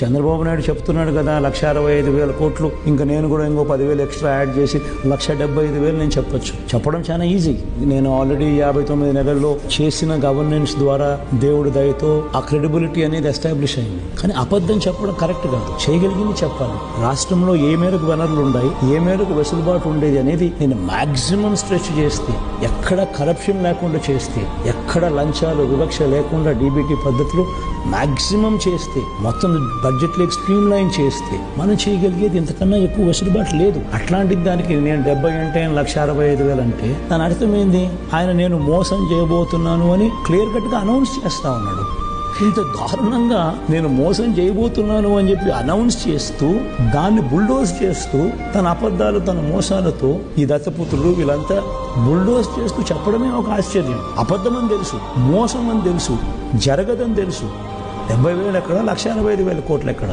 చంద్రబాబు నాయుడు చెప్తున్నాడు కదా 1,65,000 కోట్లు, ఇంకా నేను కూడా ఇంకో 10,000 ఎక్స్ట్రా యాడ్ చేసి 1,75,000 నేను చెప్పొచ్చు. చెప్పడం చాలా ఈజీ. నేను ఆల్రెడీ 59 నెలల్లో చేసిన గవర్నెన్స్ ద్వారా దేవుడి దయతో ఆ క్రెడిబిలిటీ అనేది ఎస్టాబ్లిష్ అయింది. కానీ అబద్ధం చెప్పడం కరెక్ట్ కాదు. చేయగలిగింది చెప్పాలి. రాష్ట్రంలో ఏ మేరకు వనరులు ఉన్నాయి, ఏ మేరకు వెసులుబాటు ఉండేది అనేది నేను మాక్సిమం స్ట్రెచ్ చేస్తే, ఎక్కడ కరప్షన్ లేకుండా చేస్తే, ఎక్కడ లంచాలు వివక్ష లేకుండా డీబీటీ పద్ధతిలో మాక్సిమం చేస్తే, మొత్తం బడ్జెట్లోకి స్ట్రీమ్ లైన్ చేస్తే మనం చేయగలిగేది ఇంతకన్నా ఎక్కువ వెసులుబాటు లేదు. అట్లాంటి దానికి నేను 70 అంటే 1,65,000 అంటే దాని అర్థమైంది ఆయన నేను మోసం చేయబోతున్నాను అని క్లియర్ కట్గా అనౌన్స్ చేస్తా ఉన్నాడు. ఇంత దారుణంగా నేను మోసం చేయబోతున్నాను అని చెప్పి అనౌన్స్ చేస్తూ దాన్ని బుల్డోజ్ చేస్తూ తన అబద్ధాలు తన మోసాలతో ఈ దత్తపుత్రులు వీళ్ళంతా బుల్డోజ్ చేస్తూ చెప్పడమే ఒక ఆశ్చర్యం. అబద్ధం అని తెలుసు, మోసం అని తెలుసు, జరగదని తెలుసు. 70,000 ఎక్కడ, 1,85,000 కోట్లు ఎక్కడ?